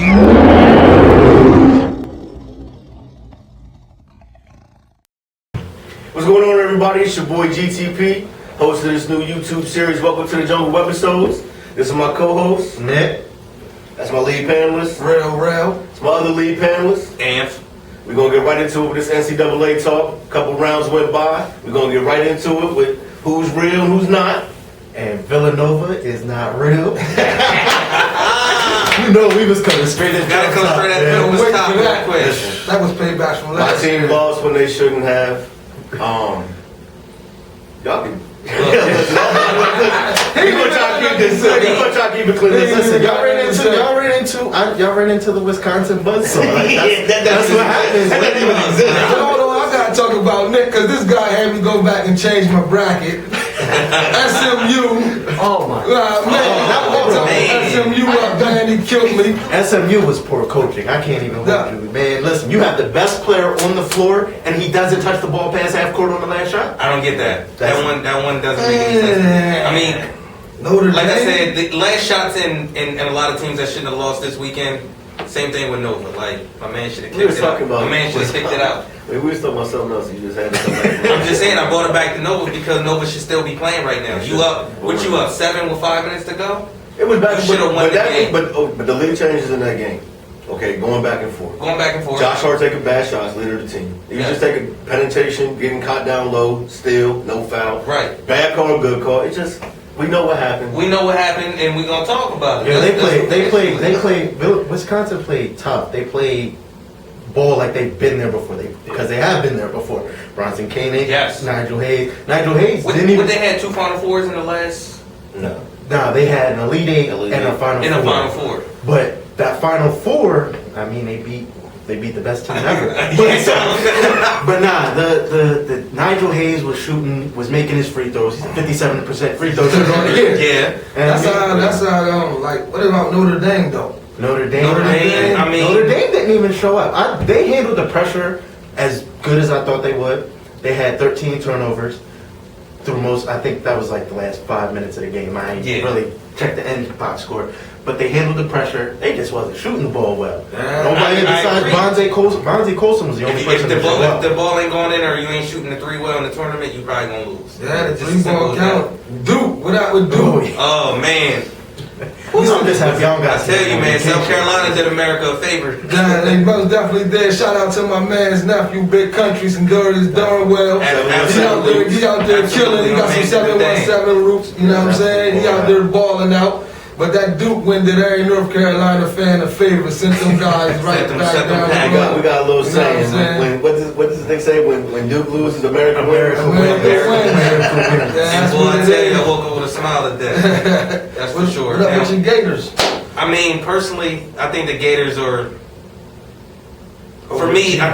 What's going on, everybody? It's your boy GTP, host of this new YouTube series, Welcome to the Jungle Webisodes. This is my co-host, Nick. That's my lead panelist. Real. It's my other lead panelist, Amp. We're going to get right into it with this NCAA talk. A couple rounds went by. We're going to get right into it with who's real and who's not. And Villanova is not real. You know we was coming straight at Gotta come straight at Villanova's top real quick. That was payback from My last team year. lost when they shouldn't have. Y'all can. You gonna try to keep this simple. You gonna try to keep it clean. Listen, y'all ran into the Wisconsin buzzsaw. Like, that's what happens. That even exists. Hold on, I gotta talk about Nick, because this guy had me go back and change my bracket. SMU. Oh my. SMU up there and he killed me. SMU was poor coaching. I can't even hold you. Man, listen, you have the best player on the floor and he doesn't touch the ball past half court on the last shot? I don't get that. That one doesn't make any sense. I mean, like I said, the last shots in a lot of teams that shouldn't have lost this weekend. Same thing with Nova. Like, my man should have kicked it out. My man should have kicked it out. We was talking about something else. You just had to come back. I'm just saying, I brought it back to Nova because Nova should still be playing right now. You up? What you up? 7 with 5 minutes to go? It was back and Should have won the game. But the lead changes in that game. Okay, going back and forth. Josh Hart taking bad shots, leader of the team. He was just taking penetration, getting caught down low, steal, no foul. Right. Bad call, good call. It just, we know what happened. We know what happened, and we're gonna talk about it. Yeah, they played. Wisconsin played tough. They played ball like they've been there before. Because they have been there before. Bronson Koenig, Yes. Nigel Hayes didn't even. They had 2 Final Fours in the last. No. Nah, they had an Elite Eight and a Final Four. Final Four. But that Final Four, I mean, they beat the best team ever. But nah, the Nigel Hayes was making his free throws. He's 57% free throws on the year. Yeah. That's how, like, what about Notre Dame, though? Notre Dame. I mean, Notre Dame didn't even show up. They handled the pressure as good as I thought they would. They had 13 turnovers through most. I think that was like the last 5 minutes of the game. I ain't really checked the end box score, but they handled the pressure. They just wasn't shooting the ball well. Nobody besides Bonzie Colson was the only person that showed up. If the ball ain't going in or you ain't shooting the 3 well in the tournament, you probably gonna lose. Yeah, the 3-ball count. Duke, what that would do? Oh man. I'm just happy y'all got. I tell you, man, South Carolina did America a favor. Yeah, they most definitely did. Shout out to my man's nephew, Big Countries and Girders, darn well. He out there killing. He got some 717 roots. You know what I'm saying? He out there balling out. But that Duke win did every North Carolina fan a favor. Sent them guys right back down the road. We got a little saying. What does the thing say? When Duke loses, America wins. America wins. And boy, I tell you, I woke up with a smile at that. That's for sure. What up with your Gators? I mean, personally, I think the Gators are. For me, I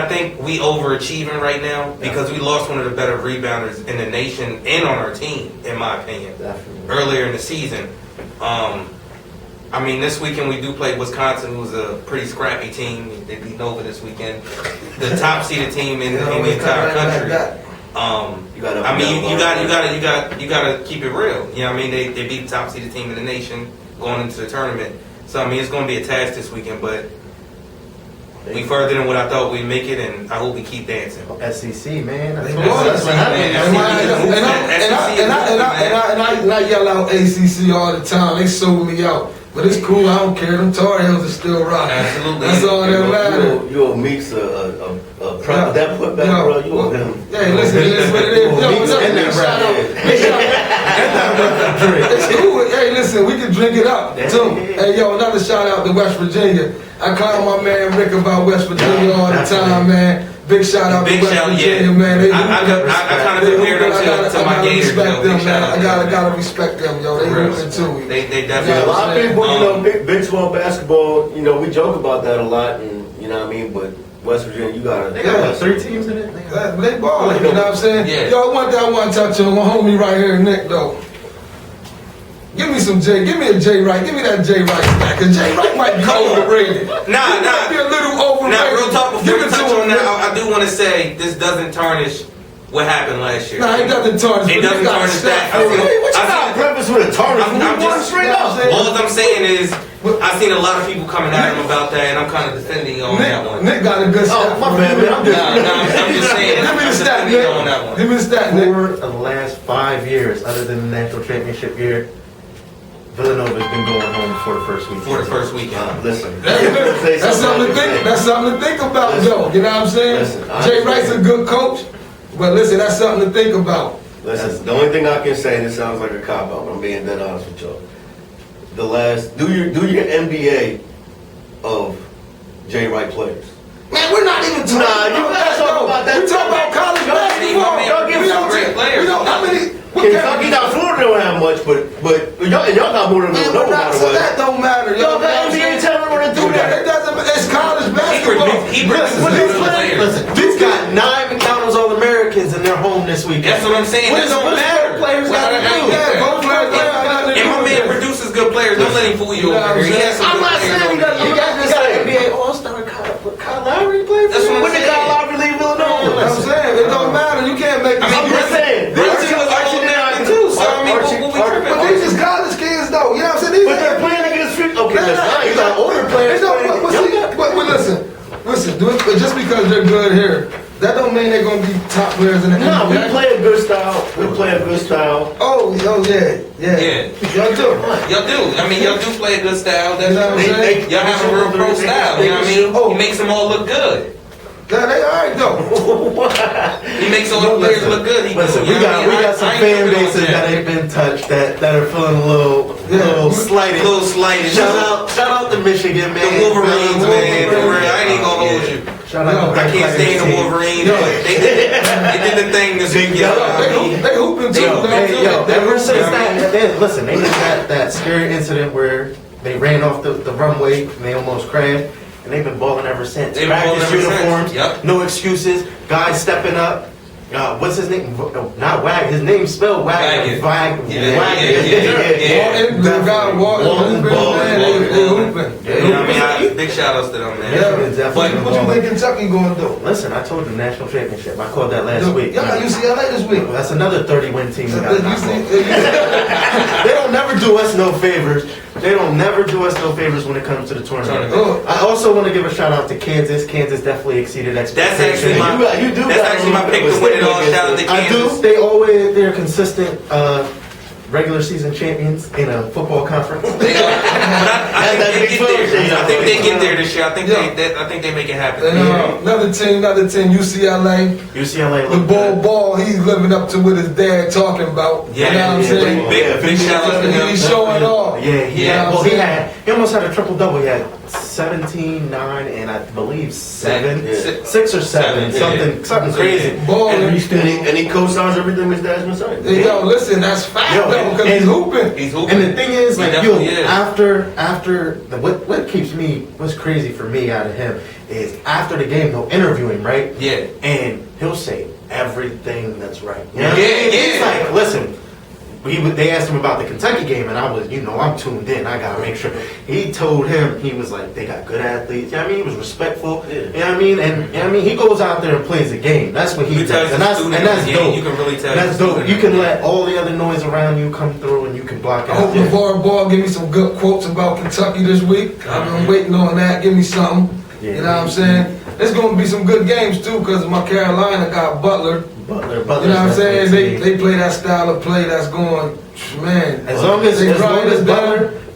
think we overachieving right now because we lost one of the better rebounders in the nation and on our team, in my opinion. Definitely. Earlier in the season. I mean, this weekend we do play Wisconsin, who's a pretty scrappy team. They beat Nova this weekend, the top seeded team in the entire country. You gotta keep it real. You know what I mean? They beat the top seeded team in the nation going into the tournament. So I mean, it's gonna be a task this weekend, but we further than what I thought we'd make it, and I hope we keep dancing. SEC, man. And I yell out ACC all the time. They sold me out. But it's cool. I don't care. Them Tar Heels are still rocking. Absolutely. That's all that matters. You owe Meeks a that put back, bro. You owe him. Hey, listen, it is what it is. Yo, what's up? It's cool. Hey, listen, we can drink it up, too. Hey, yo, another shout out to West Virginia. I call my man Rick about West Virginia all the time, man. Big shout out to West Virginia, man. I kind of compared them to my Gators, respect them, man. I gotta respect them, yo. They moving too. They definitely. A lot of people, Big 12 basketball, we joke about that a lot, and you know what I mean, but West Virginia, you gotta. They got 3 teams in it. They balling, you know what I'm saying? Yeah. Yo, one thing I want to touch on, my homie right here, Nick, though. Give me some J. Give me a J. Wright. Give me that J. Wright back. Cause J. Wright might be overrated. Nah. Might be a little overrated. Now, real talk. Before we touch on that, I do want to say this doesn't tarnish what happened last year. Nah, it doesn't tarnish. It doesn't tarnish that. What you got preface with a tarnish? I'm just straight up. All I'm saying is, I've seen a lot of people coming at him about that, and I'm kind of defending on that one. Nick got a good stat. Oh, my bad, man. I'm just saying. Give me the stat, Nick. On that one. Give me the stat, Nick. For the last 5 years, other than the national championship year, Villanova's been going home for the first weekend. For the first weekend. Listen. That's something to think. That's something to think about, though. You know what I'm saying? Jay Wright's a good coach, but listen, that's something to think about. Listen, the only thing I can say, and it sounds like a cop out, but I'm being dead honest with y'all. The last, do your NBA of Jay Wright players. Man, we're not even talking about that. We're talking about college basketball. Y'all give me some great players. We don't. How many? Kentucky not Florida don't have much, but y'all got more than no matter what. That don't matter. Y'all got NBA talent to do that. It doesn't. It's college basketball. Listen, he's got 9 McDonald's All-Americans in their home this weekend. That's what I'm saying. It don't matter. Players got to do. And my man produces good players. Don't let him fool you over here. He has some good players. You got an NBA All-Star Kyle Lowry play. That's what I'm saying. When did Kyle Lowry leave Villanova? I'm saying it don't matter. You can't make. I'm just saying. Archie was All-American too. So I mean, what we tripping? But these is college kids, though. You know what I'm saying? But they're playing against street. Okay, you got older players. But listen. Just because they're good here, that don't mean they're gonna be top players in the NBA. No, we play a good style. Oh yeah. Y'all do. I mean, y'all do play a good style. That's You know what I'm saying? y'all have a real pro style. You know what I mean? He makes them all look good. They alright though. He makes all the players look good. Listen, we got some fan bases that ain't been touched that are feeling a little slighted. Shout out to Michigan, man. The Wolverines, man. For real, I ain't even gonna hold you. Shout out to I can't stand the Wolverines, but they did the thing this weekend. They hooping too. Ever since listen, they just got that scary incident where they ran off the runway and they almost crashed. And they've been balling ever since. Practice uniforms, no excuses. Guys stepping up. What's his name? Not Wag. His name's spelled Wag. Walton. The guy Walton. Big shout outs to them, man. Yeah, but what you think Kentucky going to do? Listen, I told you national championship. I called that last week. Y'all got UCLA this week. That's another 30-win team. They don't never do us no favors. They don't never do us no favors when it comes to the tournament. I also want to give a shout out to Kansas. Kansas definitely exceeded expectations. That's actually my pick to win it all. Shout out to Kansas. They're consistent regular season champions in a football conference. They are. I think they get there this year. I think they make it happen. Another team, UCLA. The ball, he's living up to what his dad talking about. Yeah, you know what I'm saying? Big shout out to him. He's showing off. Yeah. Well, he almost had a triple double. He had 17, 9, and I believe 7, 6 or 7, something crazy. And he co-signs everything his dad's been saying. Yo, listen, that's fact though, because he's hooping. He's hooping. And the thing is, like, what's crazy for me out of him is after the game they'll interview him, right? Yeah. And he'll say everything that's right. Yeah. He's like, listen. They asked him about the Kentucky game, and I was, I'm tuned in. I gotta make sure. He told him, he was like, they got good athletes. You know what I mean? He was respectful. You know what I mean? And he goes out there and plays the game. That's what he does. And that's dope. You can really tell. That's dope. You can let all the other noise around you come through, and you can block it I hope LeVar Ball give me some good quotes about Kentucky this week. I've been waiting on that. Give me something. You know what I'm saying? There's going to be some good games too, because my Carolina got Butler. You know what I'm saying? They play that style of play that's going, man. As long as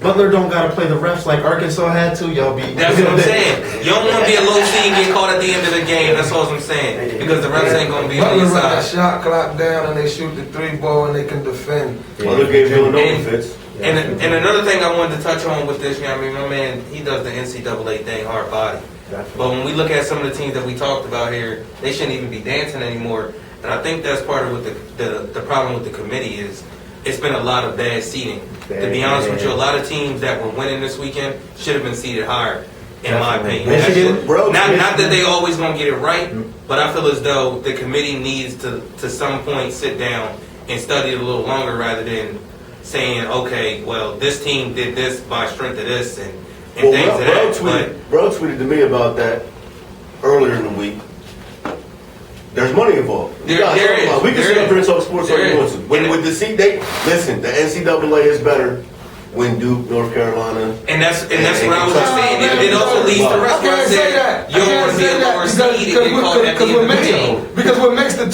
Butler don't gotta play the refs like Arkansas had to, y'all be. That's what I'm saying. You don't want to be a low seed and get caught at the end of the game. That's all I'm saying. Because the refs ain't gonna be on your side. Butler run that shot clock down and they shoot the 3-ball and they can defend. Butler gave Villanova fits. And another thing I wanted to touch on with this, my man, he does the NCAA thing, hard body. But when we look at some of the teams that we talked about here, they shouldn't even be dancing anymore. And I think that's part of what the problem with the committee is. It's been a lot of bad seeding. To be honest with you, a lot of teams that were winning this weekend should have been seeded higher, in my opinion. Not that they always gonna get it right, but I feel as though the committee needs to some point sit down and study it a little longer rather than saying, okay, well, this team did this by strength of this and things of that. Bro tweeted to me about that earlier in the week. There's money involved. There is. We can sit up here and talk sports all you want to. With the seat, listen. The NCAA is better when Duke, North Carolina, and that's what I was just saying. It also leads to restaurants saying you don't want to be a lower seed and get called at the end of the game. Because what makes the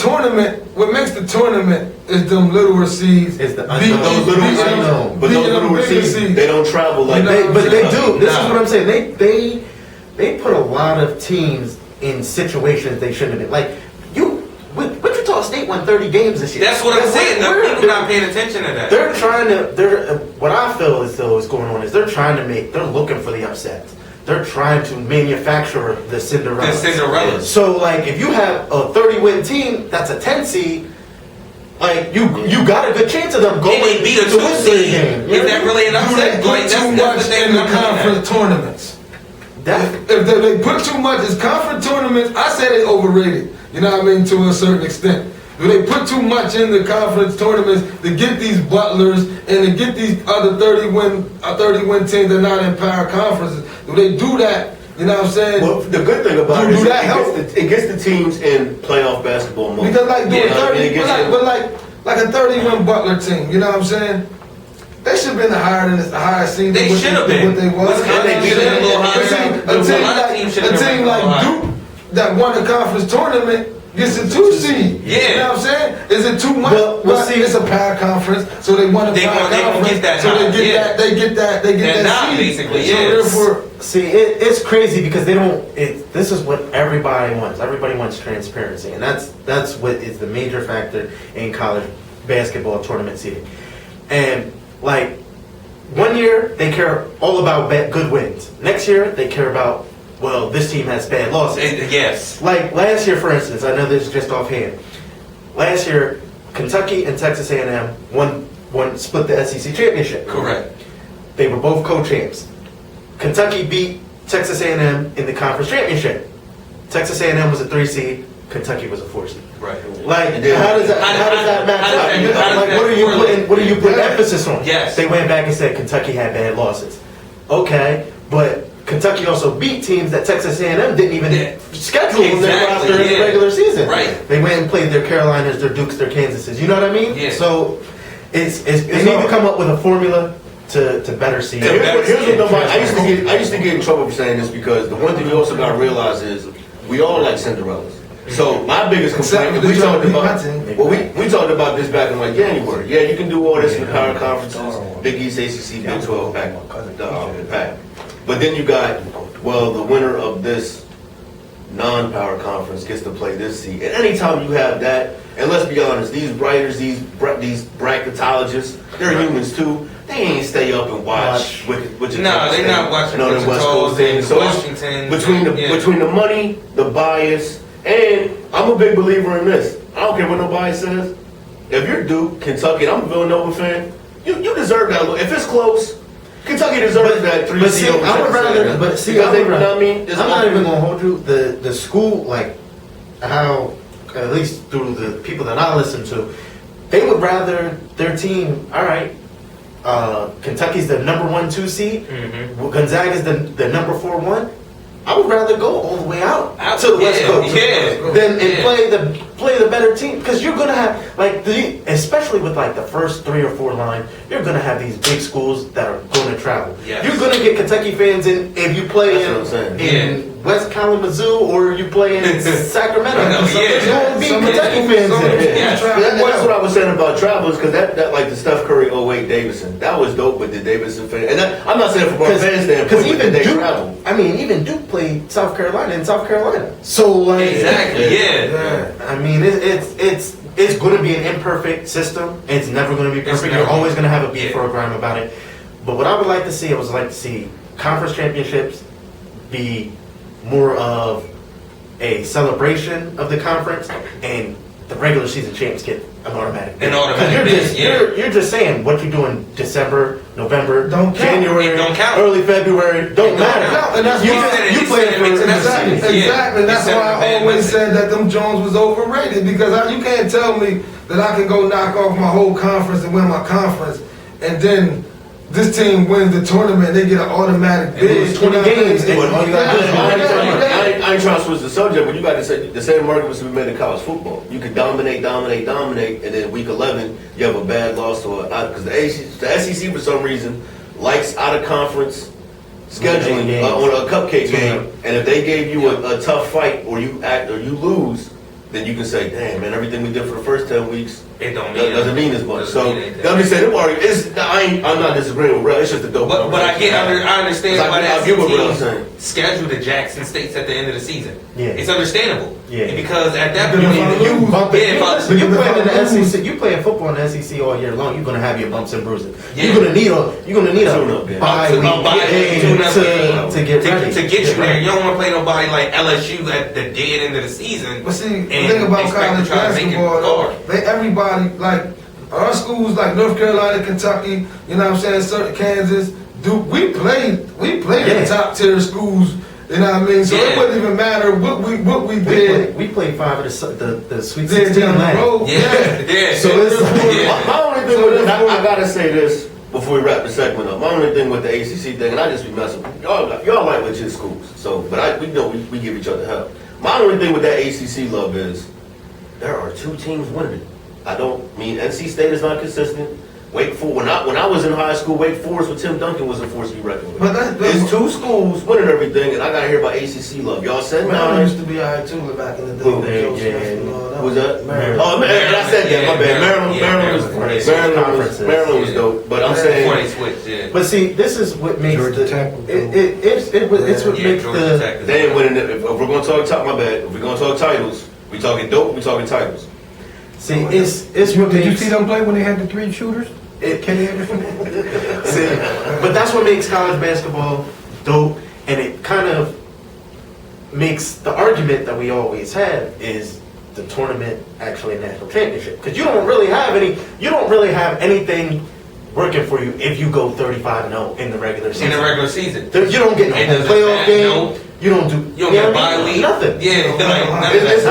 tournament is them littler seeds. Is the those little seeds, they don't travel like that. But they do. This is what I'm saying. They put a lot of teams in situations they shouldn't have been. Like Wichita State won 30 games this year. That's what I'm saying. People not paying attention to that. They're trying to. What I feel is going on is they're looking for the upsets. They're trying to manufacture the Cinderella. So like, if you have a 30-win team that's a 10 seed, like you got a good chance of them going to beat a 2 seed. Is that really an upset? Like, too much in the conference tournaments. If they put too much in conference tournaments, I say they overrated. You know what I mean, to a certain extent. Do they put too much in the conference tournaments to get these butlers and to get these other 30-win teams that are not in power conferences? Do they do that? You know what I'm saying? Well, the good thing about it is it gets the teams in playoff basketball mode. Because like doing 30, like a 30-win Butler team, you know what I'm saying? They should have been higher seed. They should have been. What they was. A team like Duke that won the conference tournament gets a 2 seed. Yeah. You know what I'm saying? Is it too much? Well, see, it's a power conference, so they won a power conference. Get that so they get that seed. Basically, so therefore, see, it's crazy because they don't. This is what everybody wants. Everybody wants transparency, and that's what is the major factor in college basketball tournament seeding. And like 1 year, they care all about good wins. Next year, they care about, well, this team has bad losses. Yes. Like last year, for instance, I know this is just offhand. Last year, Kentucky and Texas A&M split the SEC championship. Correct. They were both co-champs. Kentucky beat Texas A&M in the conference championship. Texas A&M was a 3 seed. Kentucky was a 4 seed. Right. Like, how does that match up? Like, what are you putting emphasis on? Yes. They went back and said Kentucky had bad losses. Okay, but Kentucky also beat teams that Texas A&M didn't even schedule in their roster in the regular season. Right. They went and played their Carolinas, their Dukes, their Kansases. You know what I mean? Yeah. So they need to come up with a formula to better see. Here's what I used to get in trouble for saying this, because the one thing you also got to realize is we all like Cinderellas. So my biggest complaint, we talked about this back in like January. Yeah, you can do all this in the power conferences, Big East, ACC, Big 12, Pac. But then you got, well, the winner of this non-power conference gets to play this seed. And anytime you have that, and let's be honest, these writers, these bracketologists, they're humans too. They ain't stay up and watch Wichita. No, they're not watching the West Coast thing. So Washington. Between the money, the bias, and I'm a big believer in this. I don't care what nobody says. If you're Duke, Kentucky, and I'm a Villanova fan, you deserve that. If it's close, Kentucky deserves that 3 seed. I would rather, but see, I'm not even gonna hold you. The school, like how, at least through the people that I listen to, they would rather their team. All right, Kentucky's the number 1, 2 seed. Mm-hmm. Gonzaga's the number 4, 1. I would rather go all the way out to the West Coast than play the better team, because you're gonna have especially with like the first 3 or 4 line, you're gonna have these big schools that are going to travel. Yes. You're gonna get Kentucky fans in if you play in West Kalamazoo or you play in Sacramento. There's going to be Kentucky fans in. That's what I was saying about travel, is because that like the Steph Curry 08 Davidson, that was dope with the Davidson fan. And I'm not saying from a fan standpoint, because even Duke travel. I mean, even Duke played South Carolina in South Carolina. So like I mean, it's going to be an imperfect system. It's never going to be perfect. You're always going to have a beef or a grime about it. But what I would like to see, conference championships be more of a celebration of the conference, and the regular season champs get an automatic. You're just saying what you do in December, November, January, don't count. Early February, don't matter. And that's you play for exactly. That's why I always said that them Jones was overrated, because you can't tell me that I can go knock off my whole conference and win my conference, and then this team wins the tournament, they get an automatic bid. 20 games. ain't trying to switch the subject, but you got to say the same arguments we made in college football. You could dominate, and then week 11 you have a bad loss or because the SEC for some reason likes out of conference scheduling on a cupcake game, and if they gave you a tough fight or you lose, then you can say, damn man, everything we did for the first 10 weeks doesn't mean as much. So let me say, I'm not disagreeing with Rel. It's just a dope. But I understand why that team scheduled the Jackson States at the end of the season. Yeah, it's understandable. Yeah, because at that point but you playing in the SEC, you playing football in the SEC all year long. You're gonna have your bumps and bruises. You're gonna need a bye week to get ready. To get you there. You don't want to play nobody like LSU at the dead end of the season. But see, the thing about college basketball, everybody like our schools like North Carolina, Kentucky, you know what I'm saying, certain Kansas, Duke, we played in the top tier schools, you know what I mean? So it wouldn't even matter what we did. We played 5 of the Sweet 16 last. Yeah. So it's my only thing with this, I gotta say this before we wrap the segment up. My only thing with the ACC thing, and I just be messing with y'all like legit schools. So, but we know we give each other help. My only thing with that ACC love is there are 2 teams winning it. I don't mean NC State is not consistent. Wake Forest. When I was in high school, Wake Forest with Tim Duncan was a force to be reckoned with. But there's 2 schools winning everything, and I gotta hear about ACC love. Y'all said Maryland used to be alright too back in the day. Was that? Maryland. Oh, I said that. My bad. Maryland was dope. But I'm saying before they switched. Yeah. But see, this is what makes it's what makes the. They ain't winning it. If we're gonna talk, my bad. If we're gonna talk titles, we talking dope. We talking titles. See, it's what did you see them play when they had the 3 shooters? Kenny Anderson. See, but that's what makes college basketball dope, and it kind of makes the argument that we always have is the tournament actually a national championship, because you don't really have anything working for you if you go 35-0 in the regular season. You don't get no playoff game. You don't get a bye week. Nothing. Yeah, it's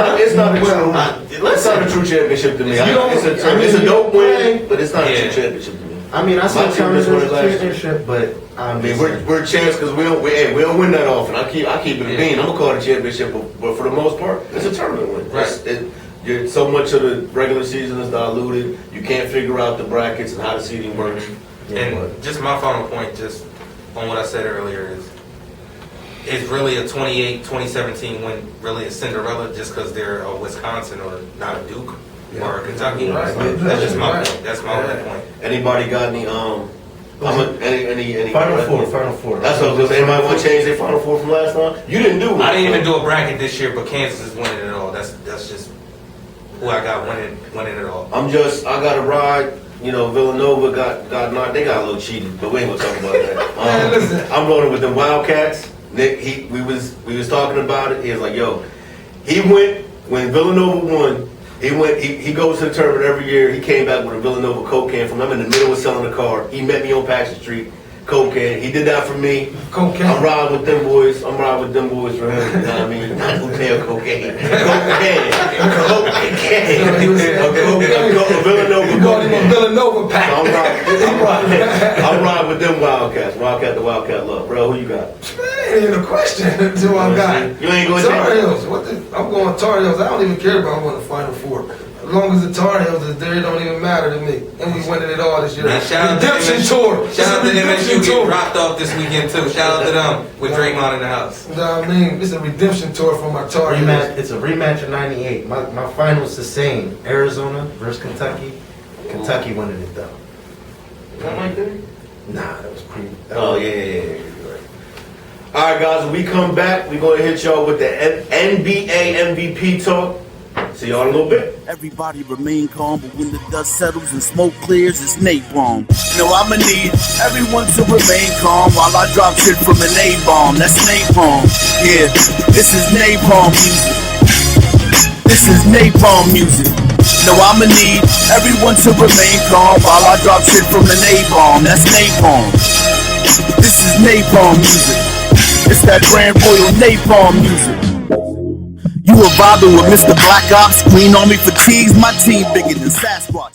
not a true championship to me. It's a dope win, but it's not a true championship to me. I mean, I still count it as a championship, but I mean, we're a chance because we don't win that often. I keep it a bean. I'm gonna call it a championship, but for the most part, it's a tournament win. Right. So much of the regular season is diluted. You can't figure out the brackets and how the seeding works. And just my final point, just on what I said earlier, is it's really a 2017 win, really a Cinderella, just because they're a Wisconsin or not a Duke or a Kentucky. Right. That's just my point. That's my only point. Anybody got any any Final Four. That's what I was gonna say. Anybody want to change their Final Four from last time? You didn't do it. I didn't even do a bracket this year, but Kansas is winning it all. That's just who I got winning it all. I got a ride. You know, Villanova got knocked. They got a little cheated, but we ain't gonna talk about that. I'm rolling with the Wildcats. Nick, we was talking about it. He was like, yo, he went when Villanova won. He goes to the tournament every year. He came back with a Villanova Coke can from him in the middle of selling the car. He met me on Paxton Street. Coke can. He did that for me. Cocaine. I'm riding with them boys. for him. You know what I mean? Not hotel cocaine. Cocaine. Villanova pack. I'm riding with them Wildcats. The Wildcat love. Bro, who you got? That ain't even a question until I got. You ain't going Tar Heels. I'm going Tar Heels. I don't even care about winning the Final Four. As long as the Tar Heels is there, it don't even matter to me. And we winning it all this year. Now, redemption tour. Shout out to MSU getting dropped off this weekend too. Shout out to them with Draymond in the house. You know what I mean? It's a redemption tour for my Tar Heels. It's a rematch of '98. My final's the same. Arizona versus Kentucky. Kentucky winning it though. Not like that? Nah, that was pre. Yeah. All right, guys. When we come back, we're gonna hit y'all with the NBA MVP talk. See y'all in a little bit. Everybody remain calm, but when the dust settles and smoke clears, it's napalm. No, I'ma need everyone to remain calm while I drop shit from an A-bomb. That's napalm. Yeah, this is napalm music. This is napalm music. No, I'ma need everyone to remain calm while I drop shit from an A-bomb. That's napalm. This is napalm music. It's that Grand Royal napalm music. You a vibing with Mr. Black Ops, Green Army fatigues, my team bigger than Sasquatch.